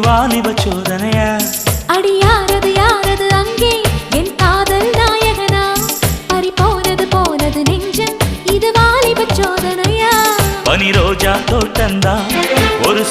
வாலிப சோதனையா? அடி யாரது யாரது அங்கே என் காதல் நாயகனா? பறி போனது போனது நெஞ்சம், இது வாலிப சோதனையா? பனி ரோஜா தோட்டந்தா ஒரு